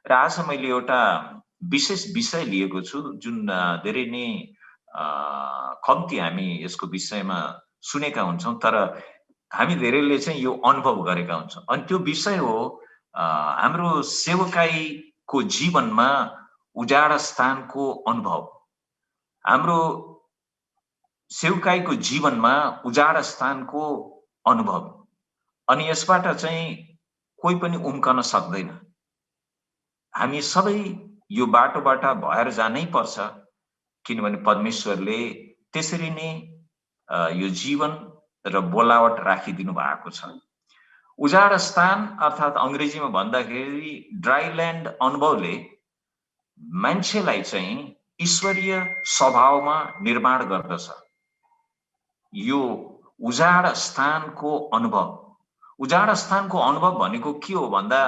र आज मैले एउटा विशेष विषय लिएको छु जुन धेरै नै कम्ती हामी यसको विषयमा सुनेका हुन्छौँ, तर हामी धेरैले चाहिँ यो अनुभव गरेका हुन्छौँ। अनि त्यो विषय हो हाम्रो सेवकाईको जीवनमा उजाड स्थानको अनुभव। हाम्रो सेवकाईको जीवनमा उजाड स्थानको अनुभव। अनि यसबाट चाहिँ कोही पनि उम्कन सक्दैन। हामी सबै यो बाटोबाट भएर जानै पर्छ, किनभने परमेश्वरले त्यसरी नै यो जीवन र बोलावट राखिदिनु भएको छ। उजाड स्थान अर्थात् अंग्रेजीमा भन्दाखेरि ड्राईल्यान्ड अनुभवले मान्छेलाई चाहिँ ईश्वरीय स्वभावमा निर्माण गर्दछ। यो उजाड स्थानको अनुभव, उजाड स्थानको अनुभव भनेको के हो भन्दा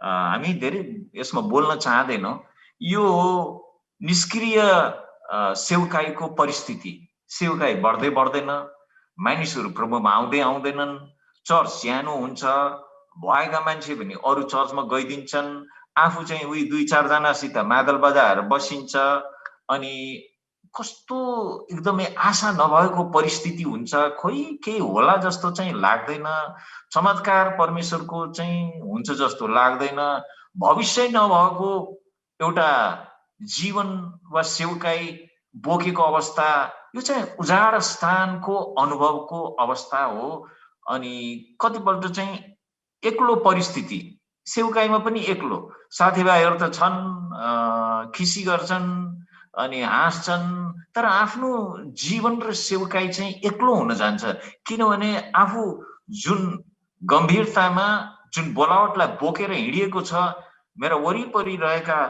हामी धेरै यसमा बोल्न चाहदैनौं। यो निष्क्रिय सेवकाईको परिस्थिति। सेवकाई बढ्दै बढ्दैन, मानिसहरू प्रभुमा आउँदै आउँदैनन्, चर्च सानो हुन्छ, भएका मान्छे पनि अरू चर्चमा गइदिन्छन्, आफू चाहिँ उही 2-4 जनासित मादल बजाएर बसिन्छ। अनि कस्तो एकदमै आशा नभएको परिस्थिति हुन्छ, खोइ केही होला जस्तो चाहिँ लाग्दैन, चमत्कार परमेश्वरको चाहिँ हुन्छ जस्तो लाग्दैन, भविष्य नभएको एउटा जीवन वा सेवकाई बोकेको अवस्था, यो चाहिँ उजाड स्थानको अनुभवको अवस्था हो। अनि कतिपल्ट चाहिँ एक्लो परिस्थिति, सेवकाईमा पनि एक्लो, साथीभाइहरू त छन्, खिसी गर्छन् अनि हाँस्छन्, तर आफ्नो जीवन र सेवकाई चाहिँ एक्लो हुन जान्छ। किनभने आफू जुन गम्भीरतामा जुन बोलावटलाई बोकेर हिँडिएको छ, मेरा वरिपरि रहेका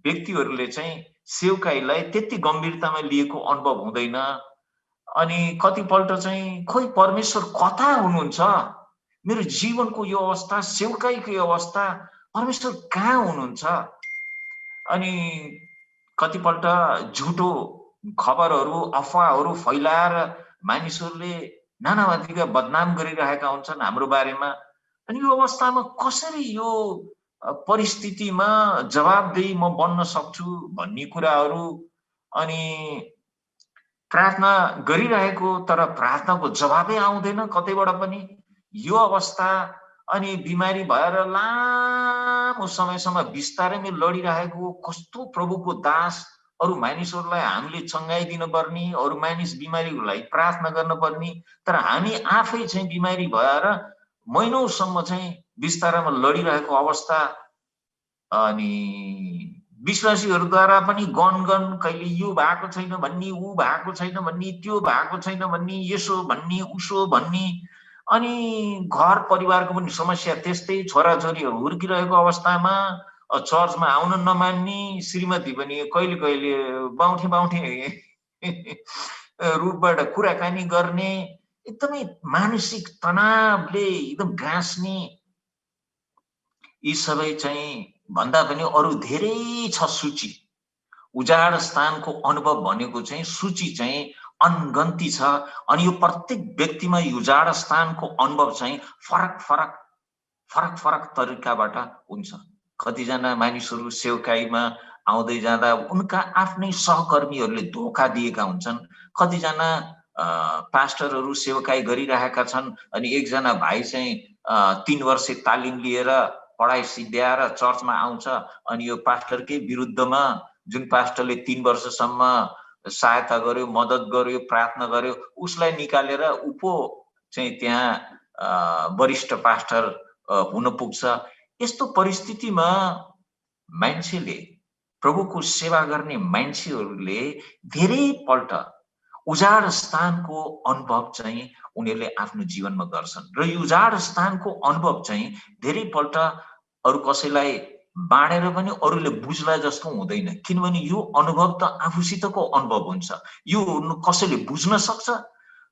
व्यक्तिहरूले चाहिँ सेवकाईलाई त्यति गम्भीरतामा लिएको अनुभव हुँदैन। अनि कतिपल्ट चाहिँ खोइ परमेश्वर कता हुनुहुन्छ, मेरो जीवनको यो अवस्था, सेवकाईको यो अवस्था, परमेश्वर कहाँ हुनुहुन्छ। अनि कतिपल्ट झुटो खबरहरू, अफवाहहरू फैलाएर मानिसहरूले नानाभाँतीका बदनाम गरिरहेका हुन्छन् हाम्रो बारेमा। अनि यो अवस्थामा कसरी यो परिस्थितिमा जवाबदेही म बन्न सक्छु भन्ने कुराहरू, अनि प्रार्थना गरिरहेको तर प्रार्थनाको जवाबै आउँदैन कतैबाट पनि, यो अवस्था, अनि बिमारी भएर लामो समयसम्म बिस्तारैमा लडिरहेको कस्तो प्रभुको दास, अरू मानिसहरूलाई हामीले चङ्गाइदिन पर्ने, अरू मानिस बिमारीहरूलाई प्रार्थना गर्न पर्ने, तर हामी आफै चाहिँ बिमारी भएर महिनौसम्म चाहिँ बिस्तारामा लडिरहेको अवस्था। अनि विश्वासीहरूद्वारा पनि गनगन, कहिले यो भएको छैन भन्ने, ऊ भएको छैन भन्ने, त्यो भएको छैन भन्ने, यसो भन्ने, उसो भन्ने। अनि घर परिवारको पनि समस्या त्यस्तै, छोराछोरीहरू हुर्किरहेको अवस्थामा चर्चमा आउन नमान्ने, श्रीमती पनि कहिले कहिले बाउठे बाउठे रूपबाट कुराकानी गर्ने, एकदमै मानसिक तनावले एकदम गाँस्ने, यी सबै चाहिँ भन्दा पनि अरू धेरै छ सूची। उजाड स्थानको अनुभव भनेको चाहिँ सूची चाहिँ अनगन्ती छ। अनि यो प्रत्येक व्यक्तिमा उजाड स्थानको अनुभव चाहिँ फरक फरक फरक फरक तरिकाबाट हुन्छ। कतिजना मानिसहरू सेवकाईमा आउँदै जाँदा उनका आफ्नै सहकर्मीहरूले धोका दिएका हुन्छन्। कतिजना पास्टरहरू सेवकाई गरिरहेका छन्, अनि एकजना भाइ चाहिँ 3 वर्ष तालिम लिएर पढाइ सिद्ध्याएर चर्चमा आउँछ, अनि यो पास्टरकै विरुद्धमा, जुन पास्टरले 3 वर्षसम्म सहायता गर्यो, मद्दत गर्यो, प्रार्थना गर्यो, उसलाई निकालेर उपो चाहिँ त्यहाँ वरिष्ठ पास्टर हुन पुग्छ। यस्तो परिस्थितिमा मान्छेले, प्रभुको सेवा गर्ने मान्छेहरूले धेरैपल्ट उजाड स्थानको अनुभव चाहिँ उनीहरूले आफ्नो जीवनमा गर्छन्। र यो उजाड स्थानको अनुभव चाहिँ धेरैपल्ट अरू कसैलाई बाँडेर पनि अरूले बुझ्ला जस्तो हुँदैन, किनभने यो अनुभव त आफूसितको अनुभव हुन्छ। यो कसैले बुझ्न सक्छ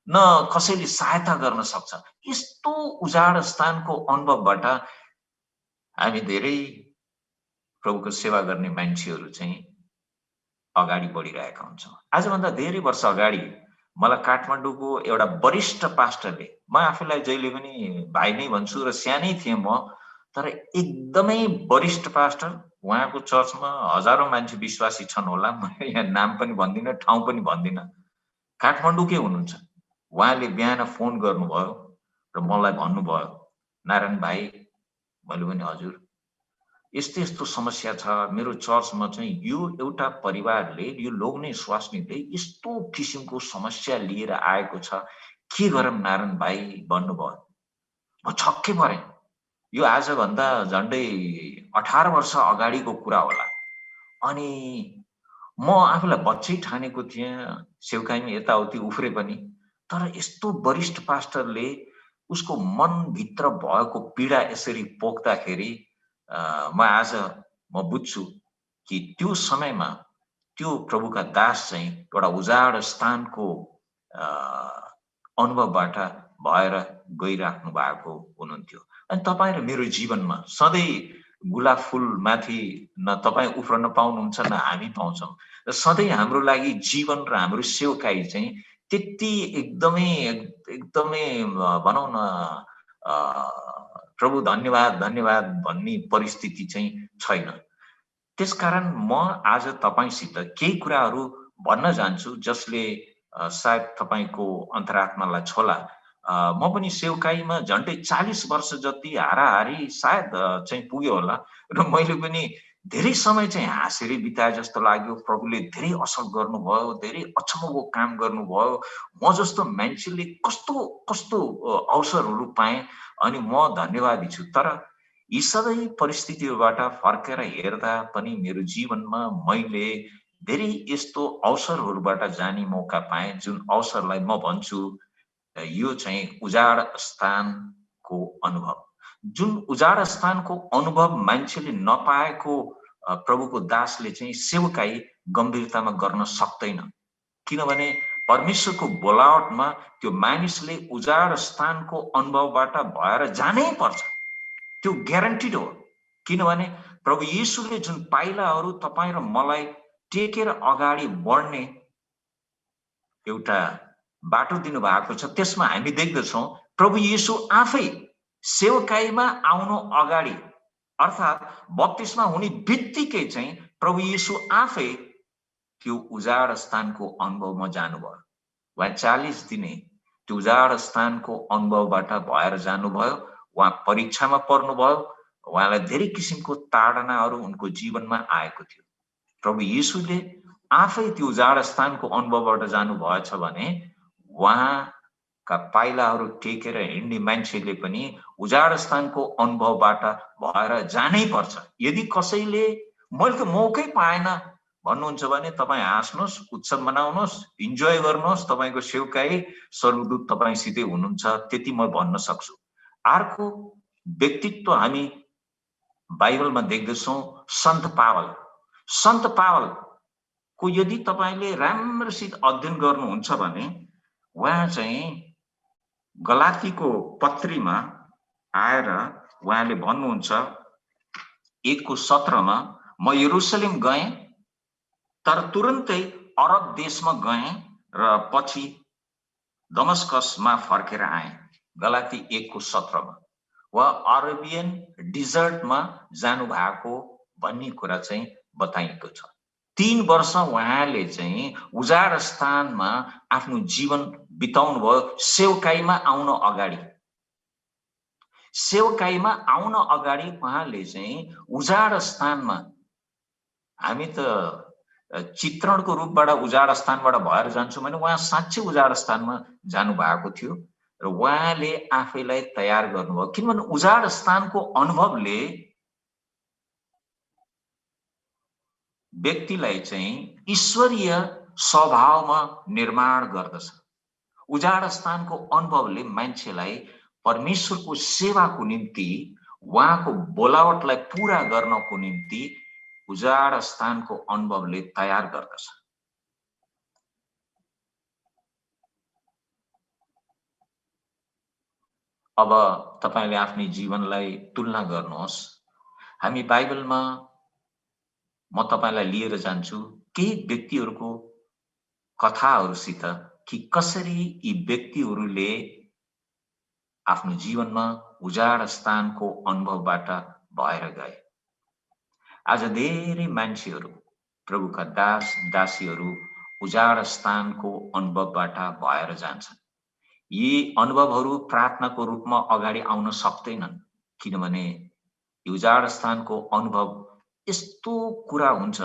न कसैले सहायता गर्न सक्छ। यस्तो उजाड स्थानको अनुभवबाट हामी धेरै प्रभुको सेवा गर्ने मान्छेहरू चाहिँ अगाडि बढिरहेका हुन्छौँ। आजभन्दा धेरै वर्ष अगाडि मलाई काठमाडौँको एउटा वरिष्ठ पास्टरले, म आफैलाई जहिले पनि भाइ नै भन्छु र सानै थिएँ म, तर एकदमै वरिष्ठ पास्टर, उहाँको चर्चमा हजारौं मान्छे विश्वासी छन् होला, मैले यहाँ नाम पनि भन्दिनँ, ठाउँ पनि भन्दिनँ, काठमाडौँकै हुनुहुन्छ। उहाँले बिहान फोन गर्नुभयो र मलाई भन्नुभयो, नारायण भाइ, मैले भने हजुर, यस्तो यस्तो समस्या छ, मेरो चर्चमा चाहिँ यो एउटा परिवारले, यो लोग्ने स्वास्नीले यस्तो किसिमको समस्या लिएर आएको छ, के गरौँ नारायण भाइ भन्नुभयो। म छक्कै परेँ। यो आजभन्दा झन्डै 18 वर्ष अगाडिको कुरा होला। अनि म आफूलाई बच्चै ठानेको थिएँ, सेवकाईमा यताउति उफ्रे पनि, तर यस्तो वरिष्ठ पास्टरले उसको मनभित्र भएको पीडा यसरी पोख्दाखेरि म बुझ्छु कि त्यो समयमा त्यो प्रभुका दास चाहिँ एउटा उजाड स्थानको अनुभवबाट भएर गइराख्नु भएको हुनुहुन्थ्यो। अनि तपाईँ र मेरो जीवनमा सधैँ गुलाब फुल माथि न तपाईँ उफ्रन पाउनुहुन्छ न हामी पाउँछौँ। र सधैँ हाम्रो लागि जीवन र हाम्रो सेवकाई चाहिँ त्यति एकदमै भनौँ न प्रभु धन्यवाद धन्यवाद भन्ने परिस्थिति चाहिँ छैन। त्यसकारण म आज तपाईसित केही कुराहरू भन्न जान्छु जसले सायद तपाईको अन्तरात्मालाई छोला। म पनि सेवकाईमा झन्डै 40 वर्ष जति हाराहारी सायद चाहिँ पुग्यो होला र मैले पनि धेरै समय चाहिँ हाँसेरै बिताए जस्तो लाग्यो। प्रभुले धेरै असल गर्नुभयो, धेरै अचम्मको काम गर्नुभयो। म जस्तो मान्छेले कस्तो कस्तो अवसरहरू पाएँ अनि म धन्यवादी छु। तर यी सबै परिस्थितिबाट फर्केर हेर्दा पनि मेरो जीवनमा मैले धेरै यस्तो अवसरहरूबाट जाने मौका पाएँ, जुन अवसरलाई म भन्छु यो चाहिँ उजाड स्थानको अनुभव। जुन उजाड स्थानको अनुभव मान्छेले नपाएको प्रभुको दासले चाहिँ सेवकाई गम्भीरतामा गर्न सक्दैन। किनभने परमेश्वरको बोलावटमा त्यो मानिसले उजाड स्थानको अनुभवबाट भएर जानै पर्छ। त्यो ग्यारेन्टिड हो। किनभने प्रभु येशूले जुन पाइलाहरू तपाईँ र मलाई टेकेर अगाडि बढ्ने एउटा बाटो दिनु भएको छ, त्यसमा हामी देख्दछौँ प्रभु येशू आफै सेवकाईमा आउनु अगाडि अर्थात् बप्तिस्मा हुने बित्तिकै चाहिँ प्रभु येशू आफै त्यो उजाड स्थानको अनुभवमा जानुभयो। उहाँ 40 दिने त्यो उजाड स्थानको अनुभवबाट भएर जानुभयो। उहाँ परीक्षामा पर्नुभयो। उहाँलाई धेरै किसिमको ताडनाहरू उनको जीवनमा आएको थियो। प्रभु येशूले आफै त्यो उजाड स्थानको अनुभवबाट जानु भएछ भने उहाँका पाइलाहरू टेकेर हिँड्ने मान्छेले पनि उजाड स्थानको अनुभवबाट भएर जानै पर्छ। यदि कसैले मैले त मौकै पाएन भन्नुहुन्छ भने तपाईँ हाँस्नुहोस्, उत्सव मनाउनुहोस्, इन्जोय गर्नुहोस्, तपाईको सेवकाई स्वर्गदूत तपाईसितै हुनुहुन्छ, त्यति म भन्न सक्छु। अर्को व्यक्तित्व हामी बाइबलमा देख्दछौँ सन्त पावल। सन्त पावलको यदि तपाईले राम्रोसित अध्ययन गर्नुहुन्छ भने उहाँ चाहिँ गलातीको पत्रीमा आएर उहाँले भन्नुहुन्छ 1:17 म यरुशलेम गएँ तर तुरन्तै अरब देशमा गएँ र पछि दमस्कसमा फर्केर आएँ। गलाती 1:17 वा अरेबियन डिजर्टमा जानु भएको भन्ने कुरा चाहिँ बताइएको छ। 3 वर्ष उहाँले चाहिँ उजाड स्थानमा आफ्नो जीवन बिताउनु भयो सेवकाईमा आउन अगाडि। सेवकाईमा आउन अगाडि उहाँले चाहिँ उजाड स्थानमा, हामी त चित्रणको रूपबाट उजाड स्थानबाट भएर जान्छौँ भने उहाँ साँच्चै उजाड स्थानमा जानु भएको थियो र उहाँले आफैलाई तयार गर्नुभयो। किनभने उजाड स्थानको अनुभवले व्यक्तिलाई चाहिँ ईश्वरीय स्वभावमा निर्माण गर्दछ। उजाड स्थानको अनुभवले मान्छेलाई परमेश्वरको सेवाको निम्ति, उहाँको बोलावटलाई पूरा गर्नको निम्ति उजाड स्थानको अनुभवले तयार गर्दछ। अब तपाईले आफ्नो जीवनलाई तुलना गर्नुहोस्। हामी बाइबलमा म तपाईलाई लिएर जान्छु केही व्यक्तिहरूको कथाहरूसित कि कसरी यी व्यक्तिहरूले आफ्नो जीवनमा उजाड स्थानको अनुभवबाट भएर गए। आज धेरै मान्छेहरू, प्रभुका दास दासीहरू उजाड स्थानको अनुभवबाट भएर जान्छन्। यी अनुभवहरू प्रार्थनाको रूपमा अगाडि आउन सक्दैनन्, किनभने उजाड स्थानको अनुभव यस्तो कुरा हुन्छ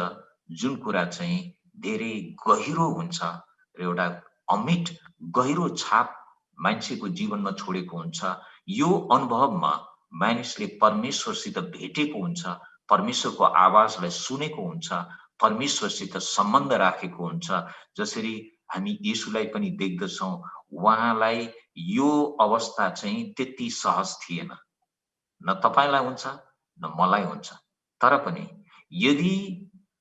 जुन कुरा चाहिँ धेरै गहिरो हुन्छ र एउटा अमिट गहिरो छाप मान्छेको जीवनमा छोडेको हुन्छ। यो अनुभवमा मानिसले परमेश्वरसित भेटेको हुन्छ, परमेश्वरको आवाजलाई सुनेको हुन्छ, परमेश्वरसित सम्बन्ध राखेको हुन्छ। जसरी हामी येशूलाई पनि देख्दछौँ, उहाँलाई यो अवस्था चाहिँ त्यति सहज थिएन। न तपाईलाई हुन्छ न मलाई हुन्छ। तर पनि यदि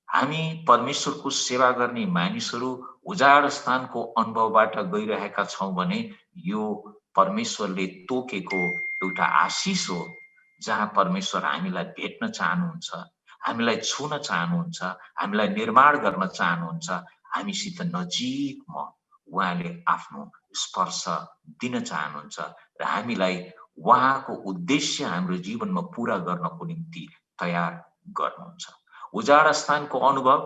हामी परमेश्वरको सेवा गर्ने मानिसहरू उजाड स्थानको अनुभवबाट गइरहेका छौँ भने यो परमेश्वरले तोकेको एउटा आशिष हो, जहाँ परमेश्वर हामीलाई भेट्न चाहनुहुन्छ, हामीलाई छुन चाहनुहुन्छ, हामीलाई निर्माण गर्न चाहनुहुन्छ, हामीसित नजिकमा उहाँले आफ्नो स्पर्श दिन चाहनुहुन्छ र हामीलाई उहाँको उद्देश्य हाम्रो जीवनमा पूरा गर्नको निम्ति तयार गर्नुहुन्छ। उजाड स्थानको अनुभव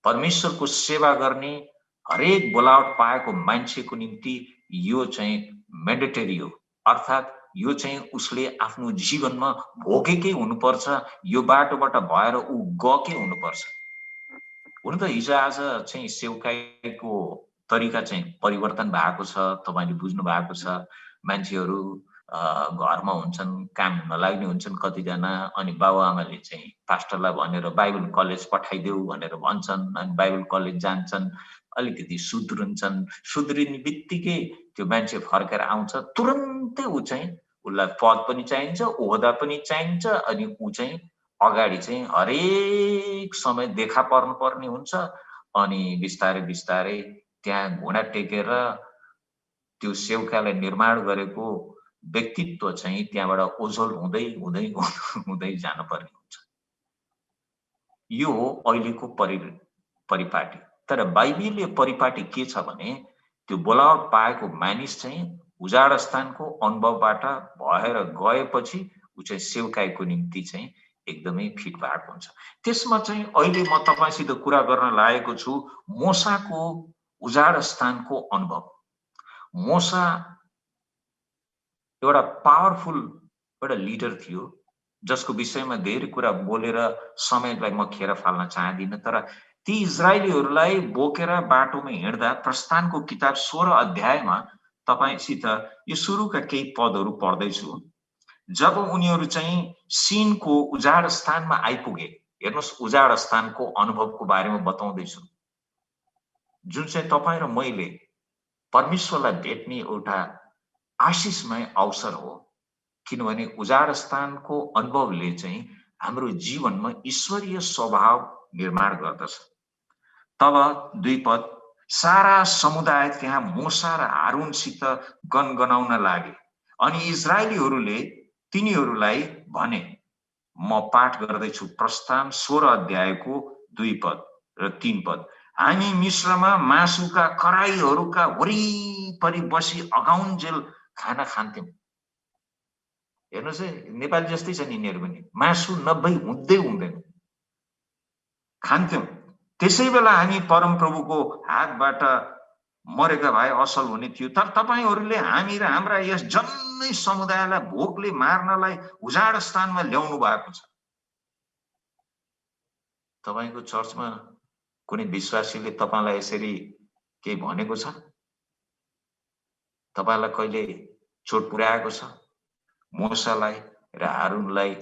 परमेश्वरको सेवा गर्ने हरेक बोलावट पाएको मान्छेको निम्ति यो चाहिँ मेन्डेटरी हो, अर्थात् यो चाहिँ उसले आफ्नो जीवनमा भोगेकै हुनुपर्छ, यो बाटोबाट भएर ऊ गएकै हुनुपर्छ। हुन त हिजो आज चाहिँ सेवकाईको तरिका चाहिँ परिवर्तन भएको छ, तपाईले बुझ्नु भएको छ। मान्छेहरू घरमा हुन्छन्, काम नलाग्ने हुन्छन् कतिजना, अनि बाबुआमाले चाहिँ पास्टरलाई भनेर बाइबल कलेज पठाइदेऊ भनेर भन्छन्, अनि बाइबल कलेज जान्छन्, अलिकति सुध्रिन्छन्, सुध्रिने बित्तिकै त्यो मान्छे फर्केर आउँछ, तुरन्तै ऊ चाहिँ उसलाई पद पनि चाहिन्छ, ओहदा पनि चाहिन्छ, अनि ऊ चाहिँ अगाडि चाहिँ हरेक समय देखा पर्नुपर्ने हुन्छ। अनि बिस्तारै बिस्तारै त्यहाँ घुँडा टेकेर त्यो सेवकालाई निर्माण गरेको व्यक्तित्व चाहिँ त्यहाँबाट ओझल हुँदै हुँदै हुँदै जान पर्ने हुन्छ। यो हो अहिलेको परिपाटी। तर बाइबलीय परिपाटी के छ भने त्यो बोलावट पाएको मानिस चाहिँ उजाड स्थानको अनुभवबाट भएर गएपछि ऊ चाहिँ सेवकाईको निम्ति चाहिँ एकदमै फिट भएको हुन्छ। त्यसमा चाहिँ अहिले म तपाईसित कुरा गर्न लागेको छु मोसाको उजाड स्थानको अनुभव। मोसा एउटा पावरफुल एउटा लिडर थियो, जसको विषयमा धेरै कुरा बोलेर समयलाई म खेर फाल्न चाहदिनँ। तर ती इजरायलीहरूलाई बोकेर बाटोमा हिँड्दा प्रस्थानको किताब 16 अध्यायमा तपाईसित यो सुरुका केही पदहरू पढ्दैछु। जब उनीहरू चाहिँ सिनको उजाड स्थानमा आइपुगे, हेर्नुहोस् उजाड स्थानको अनुभवको बारेमा बताउँदैछु, जुन चाहिँ तपाईँ र मैले परमेश्वरलाई भेट्ने एउटा आशिषमय अवसर हो। किनभने उजाड स्थानको अनुभवले चाहिँ हाम्रो जीवनमा ईश्वरीय स्वभाव निर्माण गर्दछ। तब 2 पद, सारा समुदाय त्यहाँ मोसा र हारूनसित गनगनाउन लागे अनि इजरायलीहरूले तिनीहरूलाई भने, म पाठ गर्दैछु प्रस्थान 16 अध्यायको 2 पद र 3 पद, हामी मिश्रमा मासुका कराईहरूका वरिपरि बसी अगाउन्जेल खाना खान्थ्यौं। हेर्नुहोस् है, नेपाली जस्तै छन् यिनीहरू पनि, मासु नभई हुँदै हुँदैन, खान्थ्यौं। त्यसै बेला हामी परमप्रभुको हातबाट मरेका भए असल हुने थियो। तर तपाईहरूले हामी र हाम्रा यस जन्मै समुदायलाई भोकले मार्नलाई उजाड स्थानमा ल्याउनु भएको छ। तपाईको चर्चमा कुनै विश्वासीले तपाईलाई यसरी केही भनेको छ? तपाईलाई कहिले चोट पुर्याएको छ? मोसालाई र हारूनलाई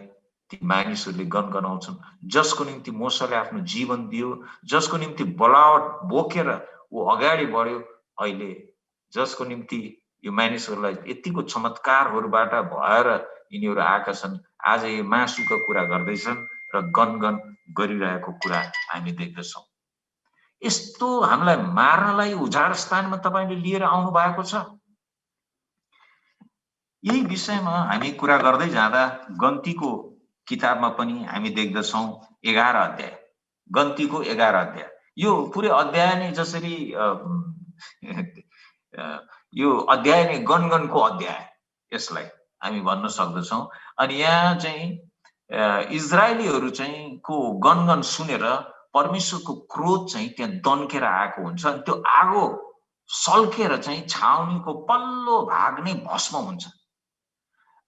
ती मानिसहरूले गनगनाउँछन्, जसको निम्ति मोसाले आफ्नो जीवन दियो, जसको निम्ति बोलावट बोकेर ऊ अगाडि बढ्यो। अहिले जसको निम्ति यो मानिसहरूलाई यतिको चमत्कारहरूबाट भएर यिनीहरू आएका छन्, आज यो मासुको कुरा गर्दैछन् र गनगन गरिरहेको कुरा हामी देख्दछौँ। यस्तो हामीलाई मार्नलाई उजाड स्थानमा तपाईले लिएर आउनु भएको छ। यही विषयमा हामी कुरा गर्दै जाँदा गन्तीको किताबमा पनि हामी देख्दछौँ 11 अध्याय, गन्तीको 11 अध्याय। यो पुरै अध्याय नै जसरी यो अध्याय नै गनगनको अध्याय, यसलाई हामी भन्न सक्दछौँ। अनि यहाँ चाहिँ इजरायलीहरू चाहिँ को गनगन सुनेर परमेश्वरको क्रोध चाहिँ त्यहाँ दन्केर आएको हुन्छ अनि त्यो आगो सल्केर चाहिँ छाउनीको पल्लो भाग नै भस्म हुन्छ।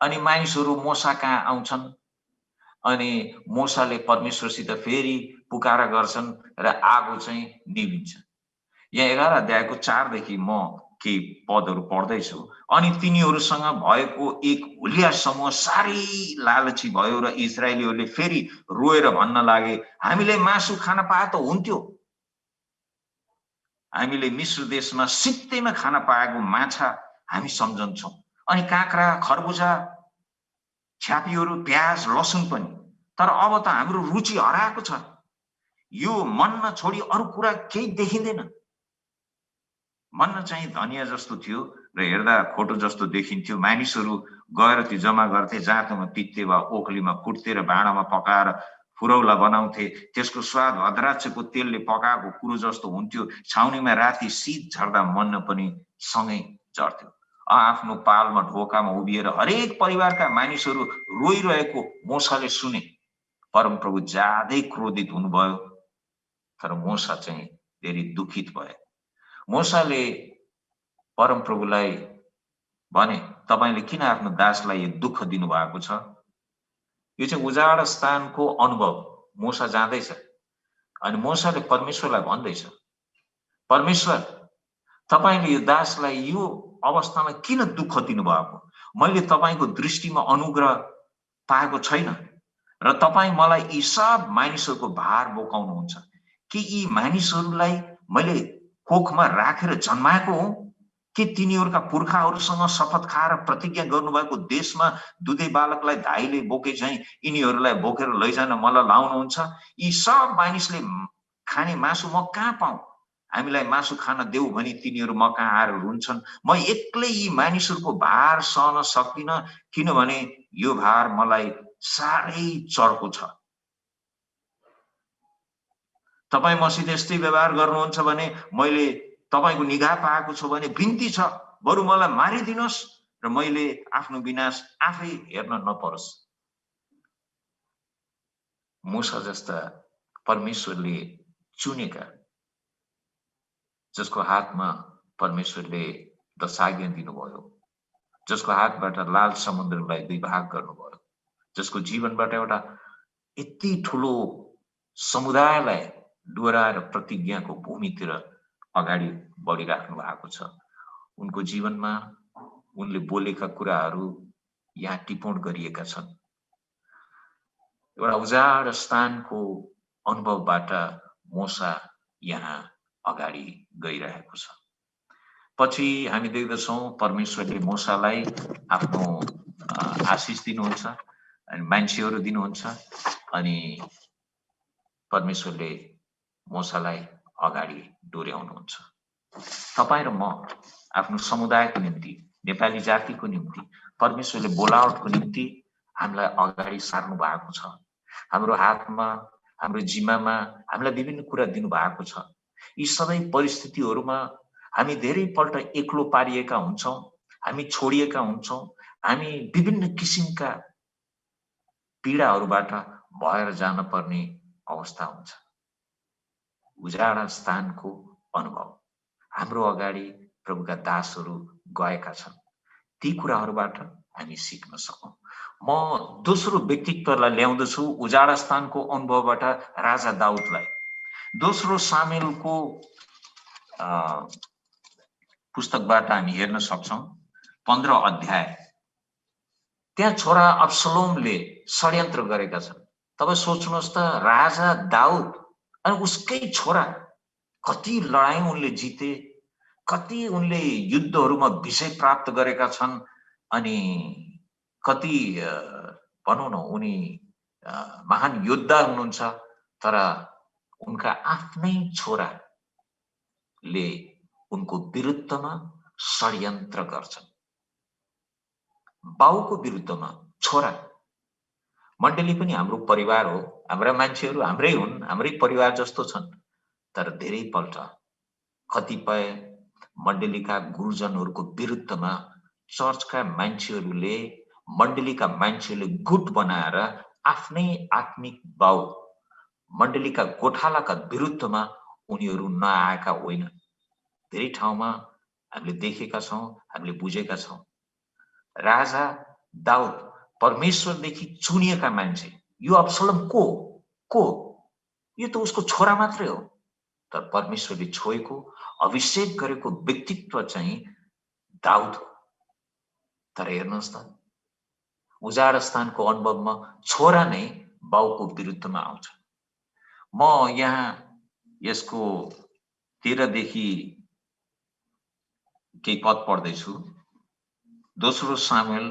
अनि मानिसहरू मोसा कहाँ आउँछन् अनि मोसाले परमेश्वरसित फेरि पुकारा गर्छन् र आगो चाहिँ निभिन्छ। यहाँ 11 अध्यायको 4 देखि म केही पदहरू पढ्दैछु। अनि तिनीहरूसँग भएको एक हुलिया समूह साह्रै लालची भयो र इजरायलीहरूले फेरि रोएर भन्न लागे, हामीले मासु खान पाए त हुन्थ्यो, हामीले मिश्र देशमा सित्तैमा खान पाएको माछा हामी सम्झन्छौँ, अनि काँक्रा, खरबुजा, छ्यापीहरू, प्याज, लसुन पनि। तर अब त हाम्रो रुचि हराएको छ, यो मन्न छोडी अरू कुरा केही देखिँदैन। मन्न चाहिँ धनिया जस्तो थियो र हेर्दा खोटो जस्तो देखिन्थ्यो। मानिसहरू गएर त्यो जम्मा गर्थे, जाँतोमा पित्ते वा ओखलीमा कुट्थे र भाँडामा पकाएर फुरौला बनाउँथे। त्यसको स्वाद अदराक्षको तेलले पकाएको कुरो जस्तो हुन्थ्यो। छाउनीमा राति शीत झर्दा मन्न पनि सँगै झर्थ्यो। आफ्नो पालमा ढोकामा उभिएर हरेक परिवारका मानिसहरू रोइरहेको मोसाले सुने। परमप्रभु ज्यादै क्रोधित हुनुभयो, तर मोसा चाहिँ धेरै दुखित भए। मोसाले परमप्रभुलाई भने, तपाईले किन आफ्नो दासलाई यो दुःख दिनुभएको छ? यो चाहिँ उजाड स्थानको अनुभव। मोसा जाँदैछ अनि मोसाले परमेश्वरलाई भन्दैछ, परमेश्वर, तपाईले यो दासलाई यो अवस्थामा किन दुःख दिनुभएको? मैले तपाईको दृष्टिमा अनुग्रह पाएको छैन र तपाई मलाई यी सब मानिसहरूको भार बोकाउनुहुन्छ। कि यी मानिसहरूलाई मैले कोखमा राखेर जन्माएको हुँ? कि तिनीहरूका पुर्खाहरूसँग शपथ खाएर प्रतिज्ञा गर्नुभएको देशमा दुधे बालकलाई धाइले बोके चाहिँ यिनीहरूलाई बोकेर लैजान मलाई लाउनुहुन्छ? यी सब मानिसले खाने मासु म कहाँ पाऊँ? हामीलाई मासु खान देऊ भनी तिनीहरू म कहाँ आएर रुन्छन्। म एक्लै यी मानिसहरूको भार सहन सक्दिन, किनभने यो भार मलाई साह्रै चर्को छ। तपाई मसित यस्तै व्यवहार गर्नुहुन्छ भने मैले तपाईको निगाह पाएको छु भने बिन्ती छ, बरु मलाई मारिदिनुहोस् र मैले आफ्नो विनाश आफै हेर्न नपरोस्। मूसा जस्ता परमेश्वरले चुनेका, जसको हातमा परमेश्वरले 10 आज्ञा दिनुभयो, जसको हातबाट लाल समुद्रलाई 2 भाग गर्नुभयो, जसको जीवनबाट एउटा यति ठुलो समुदायलाई डोराएर प्रतिज्ञाको भूमितिर अगाडि बढिराख्नु भएको छ। उनको जीवनमा उनले बोलेका कुराहरू यहाँ टिप्पण गरिएका छन्। एउटा उजाड स्थानको अनुभवबाट मोसा यहाँ अगाडि गइरहेको छ। पछि हामी देख्दछौँ परमेश्वरले मोसालाई आफ्नो आशिष दिनुहुन्छ अनि मान्छेहरू दिनुहुन्छ अनि परमेश्वरले मोसालाई अगाडि डोर्याउनुहुन्छ। तपाईँ र म आफ्नो समुदायको निम्ति, नेपाली जातिको निम्ति परमेश्वरले बोलावटको निम्ति हामीलाई अगाडि सार्नु भएको छ। हाम्रो हातमा, हाम्रो जिम्मामा हामीलाई विभिन्न कुरा दिनु भएको छ। यी सबै परिस्थितिहरूमा हामी धेरैपल्ट एक्लो पारिएका हुन्छौँ, हामी छोडिएका हुन्छौँ, हामी विभिन्न किसिमका पीडाहरूबाट भएर जान पर्ने अवस्था हुन्छ। उजाड स्थानको अनुभव हाम्रो अगाडि प्रभुका दासहरू गएका छन्। ती कुराहरूबाट हामी सिक्न सकौँ। म दोस्रो व्यक्तित्वलाई ल्याउँदछु उजाड स्थानको अनुभवबाट राजा दाउदलाई। दोस्रो सामुएलको पुस्तकबाट हामी हेर्न सक्छौँ 15 अध्याय। त्यहाँ छोरा अब्सलोमले षड्यन्त्र गरेका छन्। तपाईं सोच्नुहोस् त, राजा दाउद अनि उसकै छोरा, कति लडाईँ उनले जिते, कति उनले युद्धहरूमा विजय प्राप्त गरेका छन् अनि कति भनौँ न उनी महान योद्धा हुनुहुन्छ, तर उनका आफ्नै छोराले उनको विरुद्धमा षड्यन्त्र गर्छन्। बाउको विरुद्धमा छोरा। मण्डली पनि हाम्रो परिवार हो, हाम्रा मान्छेहरू हाम्रै हुन्, हाम्रै परिवार जस्तो छन्। तर धेरैपल्ट कतिपय मण्डलीका गुरुजनहरूको विरुद्धमा चर्चका मान्छेहरूले, मण्डलीका मान्छेहरूले गुट बनाएर आफ्नै आत्मिक बाउ मण्डलीका गोठालाका विरुद्धमा उनीहरू नआएका होइन। धेरै ठाउँमा हामीले देखेका छौँ, हामीले बुझेका छौँ। राजा दाउद परमेश्वरदेखि चुनिएका मान्छे। यो अब्सलोम को? यो त उसको छोरा मात्रै हो। तर परमेश्वरले छोएको, अभिषेक गरेको व्यक्तित्व चाहिँ दाउद हो। तर हेर्नुहोस् त, उजाड स्थानको अनुभवमा छोरा नै बाउको विरुद्धमा आउँछ। म यहाँ यसको 13 देखि केही पद पढ्दैछु। दोस्रो सामुएल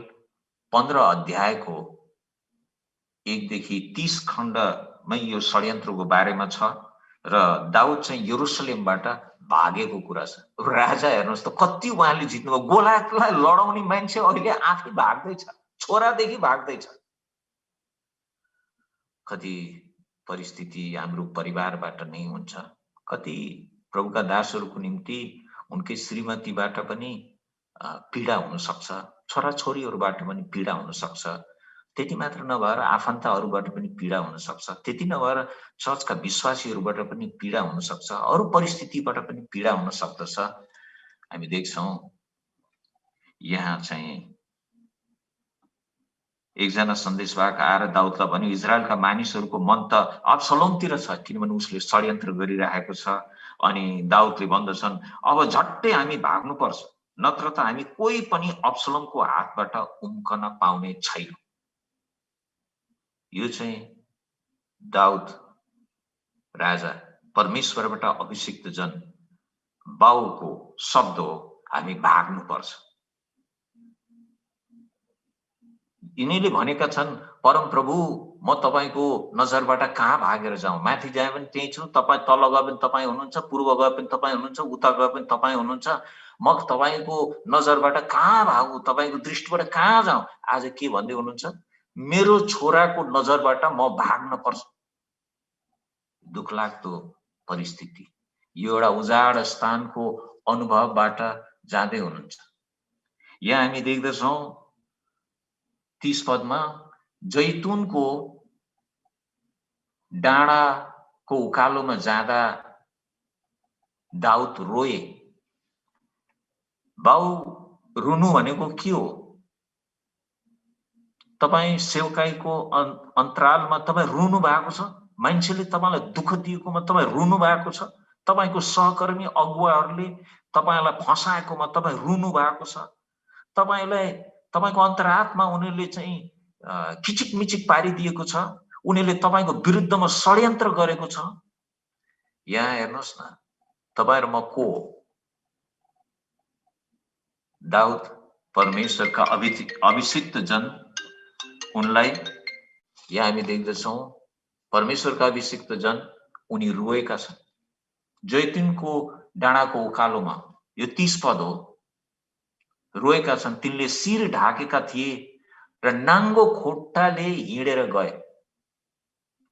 15 अध्यायको 1 देखि 30 खण्डमै यो षड्यन्त्रको बारेमा छ र दाउद चाहिँ यरुसलेमबाट भागेको कुरा छ। राजा हेर्नुहोस् त, कति उहाँले जित्नुभयो। गोलायतलाई लडाउने मान्छे अहिले आफै भाग्दैछ, छोरादेखि भाग्दैछ। कति परिस्थिति हाम्रो परिवारबाट नै हुन्छ। कति प्रभुका दासहरूको निम्ति उनकै श्रीमतीबाट पनि पीडा हुन सक्छ, छोराछोरीहरूबाट पनि पीडा हुन सक्छ। त्यति मात्र नभएर आफन्तहरूबाट पनि पीडा हुन सक्छ। त्यति नभएर चर्चका विश्वासीहरूबाट पनि पीडा हुन सक्छ। अरू परिस्थितिबाट पनि पीडा हुन सक्दछ। हामी देख्छौँ यहाँ चाहिँ एकजना सन्देशवाहक आएर दाउदलाई भन्यो, इजरायलका मानिसहरूको मन त अब्सलोमतिर छ, किनभने उसले षड्यन्त्र गरिरहेको छ। अनि दाउदले भन्दछन्, अब झट्टै हामी भाग्नुपर्छ, नत्र त हामी कोही पनि अब्सलोमको हातबाट उम्कन पाउने छैनौँ। यो चाहिँ दाउद राजा, परमेश्वरबाट अभिषिक्त जन, बाउको शब्द हो, हामी भाग्नुपर्छ। यिनीले भनेका छन्, परम प्रभु, म तपाईको नजरबाट कहाँ भागेर जाउँ? माथि जाए पनि त्यही छु, तपाईँ तल गए पनि तपाईँ हुनुहुन्छ, पूर्व गए पनि तपाईँ हुनुहुन्छ, उता गए पनि तपाईँ हुनुहुन्छ। म तपाईको नजरबाट कहाँ भागु? तपाईको दृष्टिबाट कहाँ जाउँ? आज के भन्दै हुनुहुन्छ? मेरो छोराको नजरबाट म भाग्न पर्छ। दुखलाग्दो परिस्थिति। यो एउटा उजाड स्थानको अनुभवबाट जाँदै हुनुहुन्छ। यहाँ हामी देख्दछौँ 30 पदमा, जैतुनको डाँडाको उकालोमा जाँदा दाउद रोए। बाउ रुनु भनेको के हो? तपाईँ सेवकाईको अन्तरालमा तपाईँ रुनु भएको छ? मान्छेले तपाईँलाई दुःख दिएकोमा तपाईँ रुनु भएको छ? तपाईँको सहकर्मी अगुवाहरूले तपाईँलाई फसाएकोमा तपाईँ रुनु भएको छ? तपाईँको अन्तरात्मा उनीहरूले चाहिँ किचिकमिचिक पारिदिएको छ? उनीहरूले तपाईँको विरुद्धमा षड्यन्त्र गरेको छ? यहाँ हेर्नुहोस् न, तपाईँ र म को हो? दाउद परमेश्वरका अभिषिक्त जन, उनलाई यहाँ हामी देख्दछौँ परमेश्वरका अभिषिक्त जन, उनी रोएका छन्। जैतुनको डाँडाको उकालोमा, यो 30 पद हो, रोएका छन्। तिनले शिर ढाकेका थिए र नाङ्गो खुट्टाले हिँडेर गए।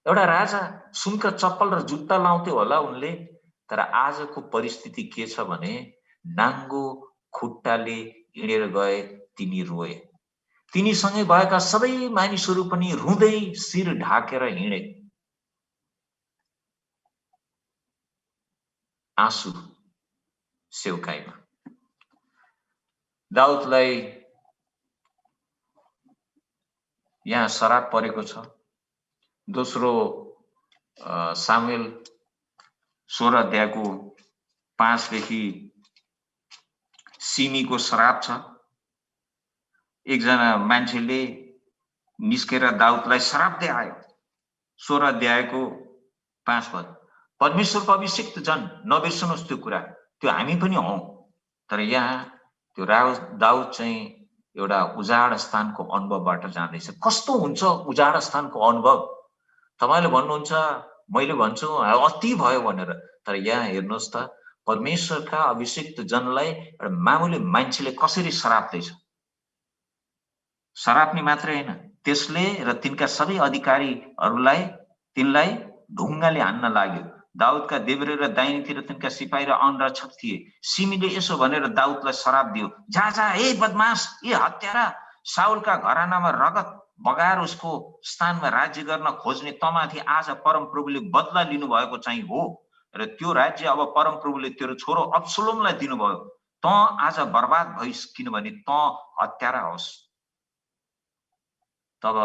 एउटा राजा सुनका चप्पल र जुत्ता लाउँथे होला उनले, तर आजको परिस्थिति के छ भने नाङ्गो खुट्टाले हिँडेर गए, तिनी रोए। तिनीसँगै भएका सबै मानिसहरू पनि रुँदै शिर ढाकेर हिँडे। आँसु सेवकाईमा। दाउदलाई यहाँ शराप परेको छ। दोस्रो सामुएल 16 अध्यायको 5 देखि सिमीको श्राप छ। एकजना मान्छेले निस्केर दाउदलाई श्राप दिए आयो। 16 अध्यायको 5 पद, परमेश्वरको अभिषिक्त जन, नबिर्सनुहोस् त्यो कुरा, त्यो हामी पनि हौं। तर यहाँ त्यो दाउद चाहिँ एउटा उजाड स्थानको अनुभवबाट जाँदैछ। कस्तो हुन्छ उजाड स्थानको अनुभव? तपाईले भन्नुहुन्छ, मैले भन्छु अति भयो भनेर, तर यहाँ हेर्नुहोस् त, परमेश्वरका अभिषिक्त जनलाई एउटा मामुली मान्छेले कसरी श्राप्दैछ। श्राप्ने मात्रै हैन, त्यसले र तिनका सबै अधिकारीहरूलाई तिनलाई ढुङ्गाले हान्न लाग्यो। दाउदका देब्रे र दाहिनेतिर तिनका सिपाही र अंगरक्षक थिए। सिमीले यसो भनेर दाउदलाई श्राप दियो, जा जा, ए बदमाश, ए हत्यारा, साउलका घरानामा रगत बगाएर उसको स्थानमा राज्य गर्न खोज्ने तमाथि आज परमप्रभुले बदला लिनुभएको चाहिँ हो र त्यो राज्य अब परमप्रभुले तेरो छोरो अब्सलोमलाई दिनुभयो। त आज बर्बाद भइस् किनभने त हत्यारा होस्। तब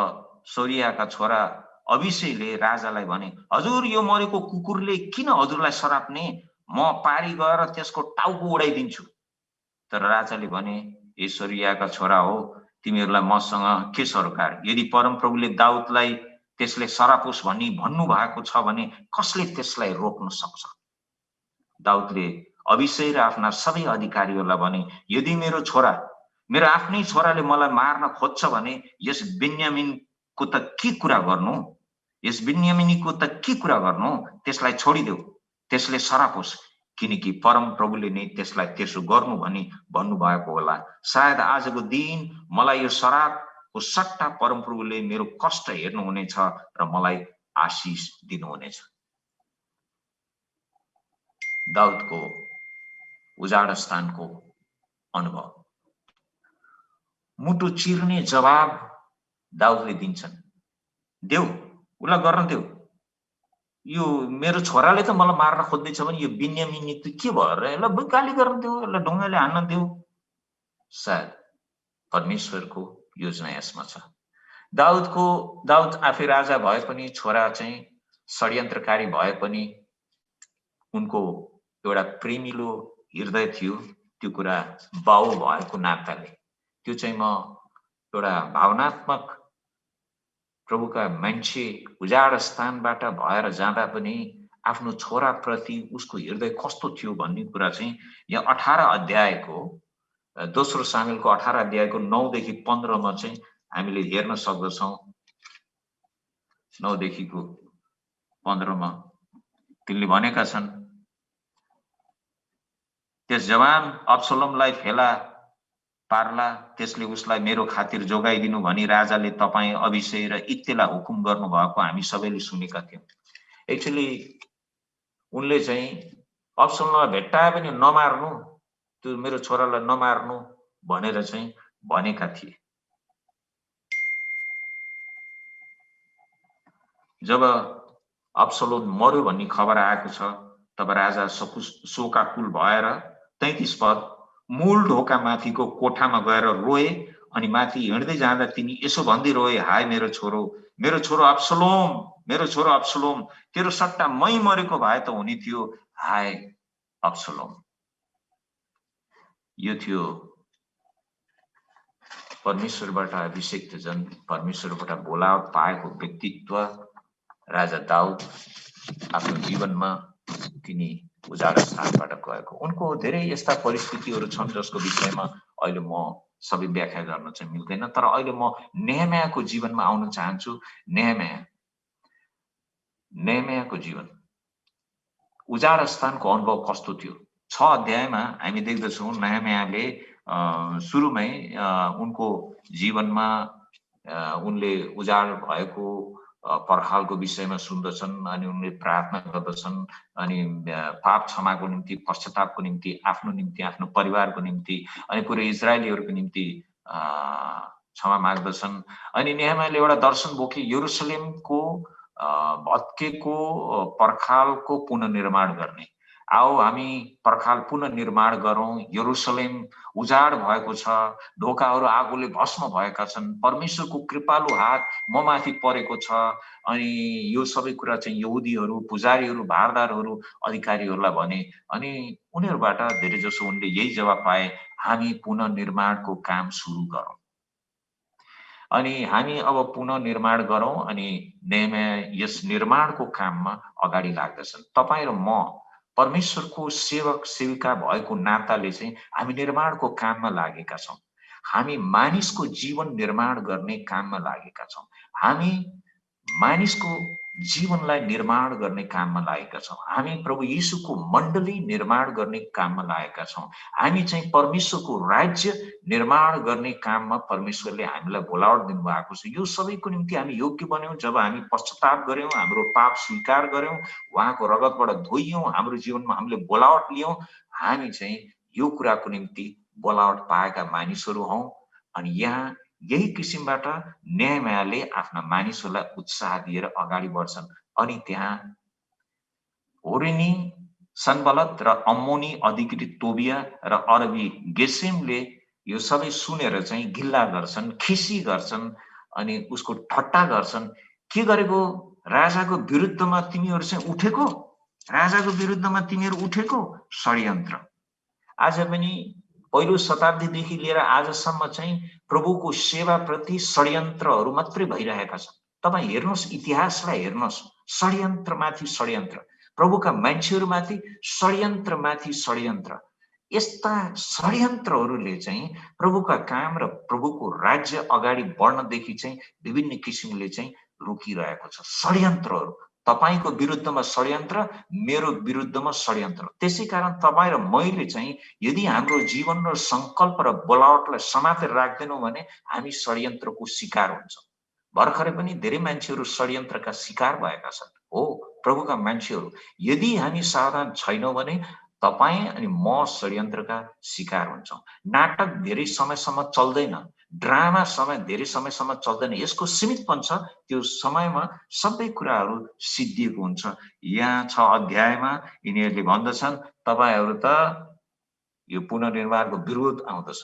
सोरियाका छोरा अभिषेकले राजालाई भने, हजुर यो मरेको कुकुरले किन हजुरलाई सराप्ने? म पारी गएर त्यसको टाउको उडाइदिन्छु। तर राजाले भने, ए सोरियाका छोरा हो, तिमीहरूलाई मसँग के सरोकार? यदि परमप्रभुले दाउदलाई त्यसले सरापोस् भनी भन्नु भएको छ भने कसले त्यसलाई रोक्न सक्छ? दाउदले अभिषेक र आफ्ना सबै अधिकारीहरूलाई भने, यदि मेरो आफ्नै छोराले मलाई मार्न खोज्छ भने यस बेन्यामिनको त के कुरा गर्नु? यस बेन्यामिनीको त के कुरा गर्नु? त्यसलाई छोडिदेऊ, त्यसले सरापोस्, किनकि परमप्रभुले नै त्यसलाई त्यसो गर्नु भनी भन्नुभएको होला। सायद आजको दिन मलाई यो सरापको सट्टा परमप्रभुले मेरो कष्ट हेर्नुहुनेछ र मलाई आशिष दिनुहुनेछ। दाउदको उजाड स्थानको अनुभव। मुटु चिर्ने जवाब दाउदले दिन्छन्। देऊ, उसलाई गर्न देऊ। यो मेरो छोराले त मलाई मार्न खोज्दैछ भने यो बेन्यामिनी त के भयो र? यसलाई गाली गर्न देऊ, यसलाई ढुङ्गाले हान्न देऊ। सायद परमेश्वरको योजना यसमा छ। दाउद आफै राजा भए पनि, छोरा चाहिँ षड्यन्त्रकारी भए पनि उनको एउटा प्रेमिलो हृदय थियो। त्यो कुरा बाउ भएको नाताले त्यो चाहिँ म एउटा भावनात्मक प्रभुका मान्छे उजाड स्थानबाट भएर जाँदा पनि आफ्नो छोराप्रति उसको हृदय कस्तो थियो भन्ने कुरा चाहिँ यहाँ 18 अध्यायको दोस्रो सामुएलको 18 अध्यायको 9 देखि 15 मा चाहिँ हामीले हेर्न सक्दछौँ। 9 देखिको 15 मा तिनले भनेका छन्, त्यस जवान अब्सलोमलाई फेला पार्ला, त्यसले उसलाई मेरो खातिर जोगाइदिनु भनी राजाले तपाईँ अभिषेक र इत्तेलाई हुकुम गर्नुभएको हामी सबैले सुनेका थियौँ। एक्चुअली उनले चाहिँ अब्सलोमलाई भेट्टाए पनि नमार्नु, त्यो मेरो छोरालाई नमार्नु भनेर चाहिँ भनेका थिए। जब अब्सलोम मर्यो भन्ने खबर आएको छ तब राजा शोकाकुल भएर 33 पद मूल ढोका माथिको कोठामा गएर रोए अनि माथि हिँड्दै जाँदा तिनी यसो भन्दै रोए, हाय मेरो छोरो अब्सलोम, मेरो छोरो अब्सलोम, तेरो सट्टा मै मरेको भए त हुने थियो, हाय अब्सलोम। यो थियो परमेश्वरबाट अभिषेक जन, परमेश्वरबाट बोलावट पाएको व्यक्तित्व राजा दाउद आफ्नो जीवनमा तिनी उजाड स्थानबाट गएको। उनको धेरै यस्ता परिस्थितिहरू छन् जसको विषयमा अहिले म सबै व्याख्या गर्न चाहिँ मिल्दैन, तर अहिले म नेहेमियाको जीवनमा आउन चाहन्छु। नेहेमियाको जीवन, उजाड स्थानको अनुभव कस्तो थियो? 6 अध्यायमा हामी देख्दछौँ नेहेमियाले सुरुमै उनको जीवनमा उनले उजाड भएको पर्खालको विषयमा सुन्दछन् अनि उनले प्रार्थना गर्दछन् अनि पाप क्षमाको निम्ति, पश्चातापको निम्ति, आफ्नो निम्ति, आफ्नो परिवारको निम्ति अनि पुरै इजरायलीहरूको निम्ति क्षमा माग्दछन्। अनि नेहेमियाले एउटा दर्शन बोके, यरुसलेमको भत्केको पर्खालको पुनर्निर्माण गर्ने। आओ हामी पर्खाल पुनर्निर्माण गरौँ। यरुसलेम उजाड भएको छ, ढोकाहरू आगोले भस्म भएका छन्, परमेश्वरको कृपालु हात म माथि परेको छ। अनि यो सबै कुरा चाहिँ यहुदीहरू, पुजारीहरू, भारदारहरू, अधिकारीहरूलाई भने अनि उनीहरूबाट धेरै जसो उनले यही जवाब पाए, हामी पुनर्निर्माणको काम सुरु गरौँ। अनि हामी अब पुनर्निर्माण गरौँ अनि नेहेमिया यस निर्माणको काममा अगाडि लाग्दछन्। तपाईँ र म परमेश्वरको सेवक सेविका भएको नाताले चाहिँ हामी निर्माणको काममा लागेका छौँ। हामी मानिसको जीवन निर्माण गर्ने काममा लागेका छौँ। हामी मानिसको जीवनलाई निर्माण गर्ने काममा लागेका छौँ। हामी प्रभु येशूको मण्डली निर्माण गर्ने काममा लागेका छौँ। हामी चाहिँ परमेश्वरको राज्य निर्माण गर्ने काममा परमेश्वरले हामीलाई बोलावट दिनुभएको छ। यो सबैको निम्ति हामी योग्य बन्यौँ जब हामी पश्चाताप गर्यौँ, हाम्रो पाप स्वीकार गर्यौँ, उहाँको रगतबाट धोइयौँ, हाम्रो जीवनमा हामीले बोलावट लियौँ। हामी चाहिँ यो कुराको निम्ति बोलावट पाएका मानिसहरू हौँ। अनि यहाँ यही किसिमबाट न्यायमायाले आफ्ना मानिसहरूलाई उत्साह दिएर अगाडि बढ्छन्। अनि त्यहाँ होरेनी, सनबलत र अम्मोनी अधिकृत तोबिया र अरबी गेसेमले यो सबै सुनेर चाहिँ गिल्ला गर्छन्, खिसी गर्छन् अनि उसको ठट्टा गर्छन्। के गरेको? राजाको विरुद्धमा तिमीहरू चाहिँ उठेको, राजाको विरुद्धमा तिमीहरू उठेको षड्यन्त्र। आज पनि पहिलो शताब्दीदेखि लिएर आजसम्म चाहिँ प्रभुको सेवाप्रति षड्यन्त्रहरू मात्रै भइरहेका छन्। तपाईँ हेर्नुहोस्, इतिहासलाई हेर्नुहोस्, षड्यन्त्रमाथि षड्यन्त्र, प्रभुका मान्छेहरूमाथि षड्यन्त्रमाथि षड्यन्त्र। यस्ता षड्यन्त्रहरूले चाहिँ प्रभुका काम र प्रभुको राज्य अगाडि बढ्नदेखि चाहिँ विभिन्न किसिमले चाहिँ रोकिरहेको छ। षड्यन्त्रहरू, तपाईको विरुद्धमा षड्यन्त्र, मेरो विरुद्धमा षड्यन्त्र। त्यसै कारण तपाईँ र मैले चाहिँ यदि हाम्रो जीवन र संकल्प र बोलावटलाई समातेर राख्दैनौँ भने हामी षड्यन्त्रको शिकार हुन्छौँ। भर्खरै पनि धेरै मान्छेहरू षड्यन्त्रका शिकार भएका छन्। हो, प्रभुका मान्छेहरू, यदि हामी सावधान छैनौँ भने तपाईँ अनि म षड्यन्त्रका शिकार हुन्छौँ। नाटक धेरै समयसम्म चल्दैन, ड्रामा धेरै समयसम्म चल्दैन। यसको सीमितपन छ, त्यो समयमा सबै कुराहरू सिद्धिएको हुन्छ। यहाँ 6 अध्यायमा यिनीहरूले भन्दछन्, तपाईहरू त यो पुनर्निर्माणको विरोध आउँदछ,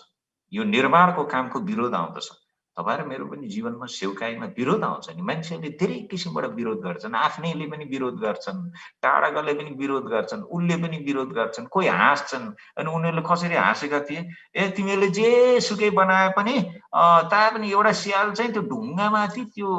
यो निर्माणको कामको विरोध आउँदछ। तपाईँ र मेरो पनि जीवनमा सेवकाईमा विरोध आउँछ नि। मान्छेहरूले धेरै किसिमबाट विरोध गर्छन्, आफ्नैले पनि विरोध गर्छन्, टाढाकाले पनि विरोध गर्छन्, उसले पनि विरोध गर्छन्, कोही हाँस्छन्। अनि उनीहरूले कसरी हाँसेका थिए? तिमीहरूले जे सुकै बनाए पनि तापनि एउटा स्याल चाहिँ त्यो ढुङ्गामाथि त्यो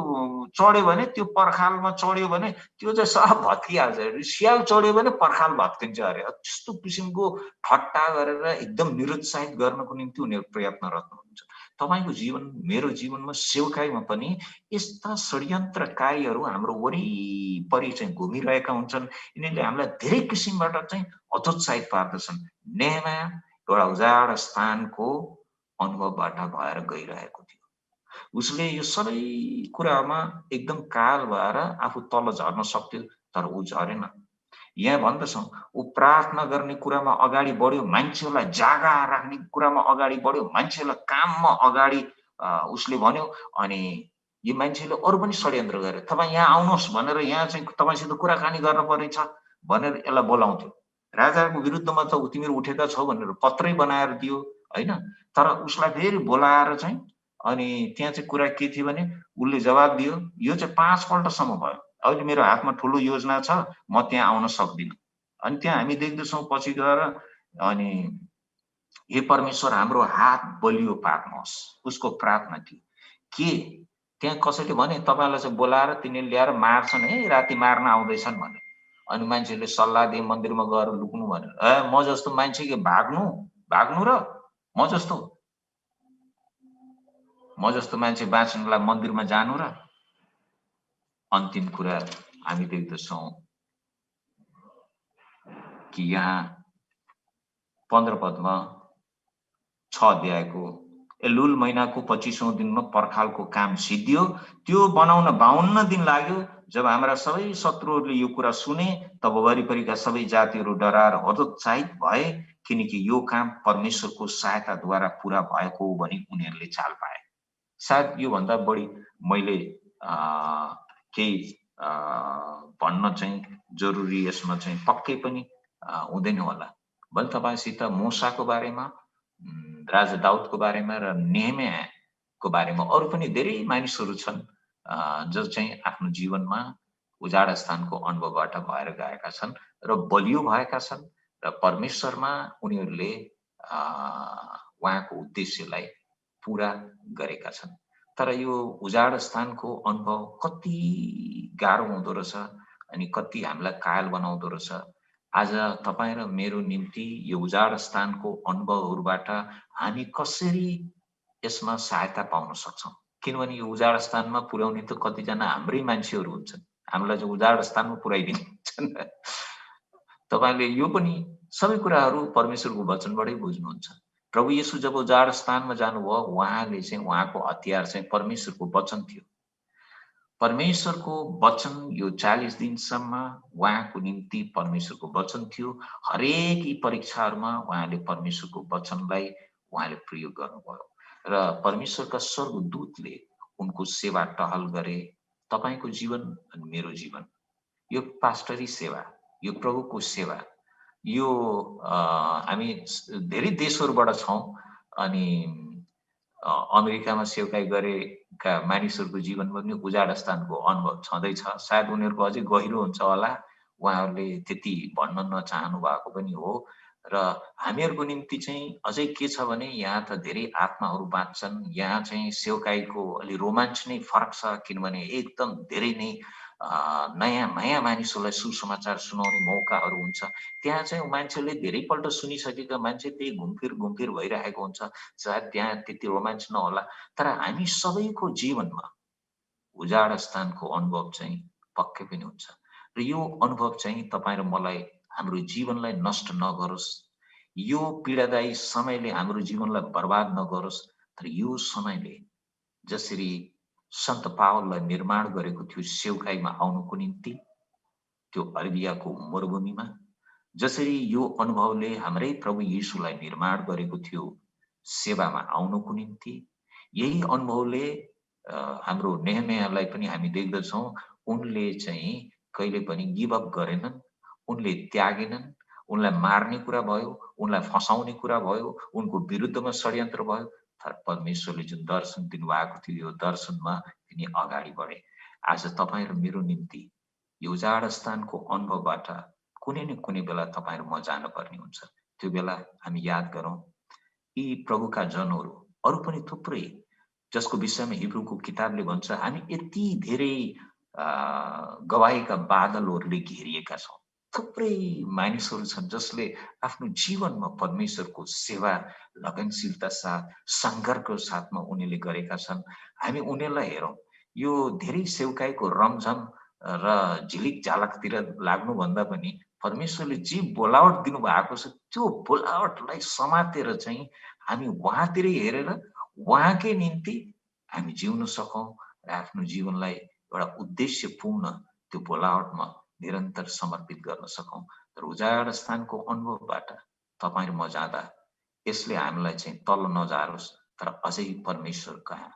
चढ्यो भने, त्यो पर्खालमा चढ्यो भने त्यो चाहिँ सब भत्किहाल्छ। स्याल चढ्यो भने पर्खाल भत्किन्छ अरे। त्यस्तो किसिमको ठट्टा गरेर एकदम निरुत्साहित गर्नको निम्ति उनीहरू प्रयत्नरत हुनुहुन्छ। तपाईको जीवन, मेरो जीवनमा, सेवकाईमा पनि यस्ता षड्यन्त्रकारीहरू हाम्रो वरिपरि चाहिँ घुमिरहेका हुन्छन्। यिनीहरूले हामीलाई धेरै किसिमबाट चाहिँ हतोत्साहित पार्दछन्। नेहमाया एउटा उजाड स्थानको अनुभवबाट भएर गइरहेको थियो। उसले यो सबै कुरामा एकदम काल भएर आफू तल झर्न सक्थ्यो, तर ऊ झरेन। यहाँ भन्दछौँ, ऊ प्रार्थना गर्ने कुरामा अगाडि बढ्यो, मान्छेहरूलाई जागा राख्ने कुरामा अगाडि बढ्यो, मान्छेलाई काममा अगाडि उसले भन्यो। अनि यो मान्छेले अरू पनि षड्यन्त्र गरे। तपाईँ यहाँ आउनुहोस् भनेर, यहाँ चाहिँ तपाईँसित कुराकानी गर्न पर्ने छ भनेर यसलाई बोलाउँथ्यो। राजाको विरुद्धमा त तिमीहरू उठेका छौ भनेर पत्रै बनाएर दियो, होइन? तर उसलाई फेरि बोलाएर चाहिँ अनि त्यहाँ चाहिँ कुरा के थियो भने उसले जवाब दियो। यो चाहिँ 5 पल्टसम्म भयो। अहिले मेरो हातमा ठुलो योजना छ, म त्यहाँ आउन सक्दिनँ। अनि त्यहाँ हामी देख्दछौँ पछि गएर, अनि हे परमेश्वर हाम्रो हात बलियो पार्नुहोस्, उसको प्रार्थना थियो। के त्यहाँ कसैले भने तपाईँलाई चाहिँ बोलाएर तिनीहरूले ल्याएर मार्छन् है, राति मार्न आउँदैछन् भने। अनि मान्छेले सल्लाह दिए मन्दिरमा गएर लुक्नु भनेर। म जस्तो मान्छे के भाग्नु र म जस्तो मान्छे बाँच्नलाई मन्दिरमा जानु र? अन्तिम कुरा हामी देख्दछौँ कि यहाँ 15 पदमा 6 अध्यायको एलुल महिनाको 25औं दिनमा पर्खालको काम सिद्धियो। त्यो बनाउन 52 दिन लाग्यो। जब हाम्रा सबै शत्रुहरूले यो कुरा सुने, तब वरिपरिका सबै जातिहरू डराएर हतोत्साहित भए, किनकि यो काम परमेश्वरको सहायताद्वारा पूरा भएको हो भनी उनीहरूले चाल पाए। सायद यो भन्दा बढी मैले केही भन्न चाहिँ जरुरी यसमा चाहिँ पक्कै पनि हुँदैन होला। बल तपाईसित मूसाको बारेमा, राजा दाउदको बारेमा र नेहेमियाको बारेमा अरू पनि धेरै मानिसहरू छन् जो चाहिँ आफ्नो जीवनमा उजाड स्थानको अनुभवबाट भएर गएका छन् र बलियो भएका छन् र परमेश्वरमा उनीहरूले उहाँको उद्देश्यलाई पूरा गरेका छन्। तर यो उजाड स्थानको अनुभव कति गाह्रो हुँदो रहेछ अनि कति हामीलाई कायल बनाउँदो रहेछ। आज तपाईँ र मेरो निम्ति यो उजाड स्थानको अनुभवहरूबाट हामी कसरी यसमा सहायता पाउन सक्छौँ? किनभने यो उजाड स्थानमा पुर्याउने त कतिजना हाम्रै मान्छेहरू हुन्छन्, हामीलाई चाहिँ उजाड स्थानमा पुर्याइदिन्छन्। तपाईले यो पनि सबै कुराहरू परमेश्वरको वचनबाटै बुझ्नुहुन्छ। प्रभु येशू जब उजाड स्थानमा जानुभयो, उहाँले चाहिँ उहाँको हतियार चाहिँ परमेश्वरको वचन थियो। परमेश्वरको वचन यो 40 दिनसम्म उहाँको निम्ति परमेश्वरको वचन थियो। हरेक यी परीक्षाहरूमा उहाँले परमेश्वरको वचनलाई उहाँले प्रयोग गर्नुभयो। र परमेश्वरका स्वर्गदूतले उनको सेवा टहल गरे। तपाईको जीवन अनि मेरो जीवन, यो पास्टरी सेवा, यो प्रभुको सेवा, यो हामी धेरै देशहरूबाट छौँ अनि अमेरिकामा सेवकाई गरेका मानिसहरूको जीवनमा पनि उजाड स्थानको अनुभव छँदैछ। सायद उनीहरूको अझै गहिरो हुन्छ होला, उहाँहरूले त्यति भन्न नचाहनु भएको पनि हो। र हामीहरूको निम्ति चाहिँ अझै के छ भने यहाँ त धेरै आत्माहरू बाँच्छन्। यहाँ चाहिँ सेवकाईको अलि रोमाञ्च नै फरक छ, किनभने एकदम धेरै नै नयाँ मानिसहरूलाई सुसमाचार सुनाउने मौकाहरू हुन्छ। त्यहाँ चाहिँ मान्छेले धेरैपल्ट सुनिसकेका मान्छे त्यही घुमफिर भइरहेको हुन्छ। सायद त्यहाँ त्यति रोमाञ्च नहोला, तर हामी सबैको जीवनमा उजाड स्थानको अनुभव चाहिँ पक्कै पनि हुन्छ। र यो अनुभव चाहिँ तपाईँ र मलाई हाम्रो जीवनलाई नष्ट नगरोस्, यो पीडादायी समयले हाम्रो जीवनलाई बर्बाद नगरोस्, तर यो समयले जसरी सन्त पावललाई निर्माण गरेको थियो सेवकाईमा आउनुको निम्ति त्यो अरेबियाको मरुभूमिमा, जसरी यो अनुभवले हाम्रै प्रभु येशूलाई निर्माण गरेको थियो सेवामा आउनुको निम्ति, यही अनुभवले हाम्रो नेहम्याहलाई पनि हामी देख्दछौँ। उनले चाहिँ कहिले पनि गिभ अप गरेनन्, उनले त्यागेनन्। उनलाई मार्ने कुरा भयो, उनलाई फसाउने कुरा भयो, उनको विरुद्धमा षड्यन्त्र भयो, तर परमेश्वरले जुन दर्शन दिनुभएको थियो यो दर्शनमा तिनी अगाडि बढे। आज तपाईँ र मेरो निम्ति यो उजाड स्थानको अनुभवबाट कुनै न कुनै बेला तपाईँ र म जानुपर्ने हुन्छ। त्यो बेला हामी याद गरौँ यी प्रभुका जनहरू अरू पनि थुप्रै जसको विषयमा हिब्रूको किताबले भन्छ हामी यति धेरै गवाहीका बादलहरूले घेरिएका छौँ। थुप्रै मानिसहरू छन् जसले आफ्नो जीवनमा परमेश्वरको सेवा लगनशीलता साथ सङ्घर्षको साथमा उनीहरूले गरेका छन्। हामी उनीहरूलाई हेरौँ, यो धेरै सेवकाईको रमझम र झिलिक झालकतिर लाग्नुभन्दा पनि परमेश्वरले जे बोलावट दिनुभएको छ त्यो बोलावटलाई समातेर चाहिँ हामी उहाँतिरै हेरेर उहाँकै निम्ति हामी जिउन सकौँ र आफ्नो जीवनलाई एउटा उद्देश्यपूर्ण त्यो बोलावटमा निरन्तर समर्पित गर्न सकौँ। तर उजाड स्थानको अनुभवबाट तपाईँ र म जाँदा यसले हामीलाई चाहिँ तल नजारोस्, तर अझै परमेश्वर कहाँ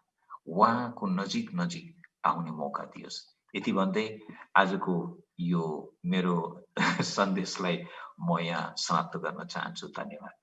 उहाँको नजिक आउने मौका दियोस्। यति भन्दै आजको यो मेरो सन्देशलाई म यहाँ समाप्त गर्न चाहन्छु। धन्यवाद।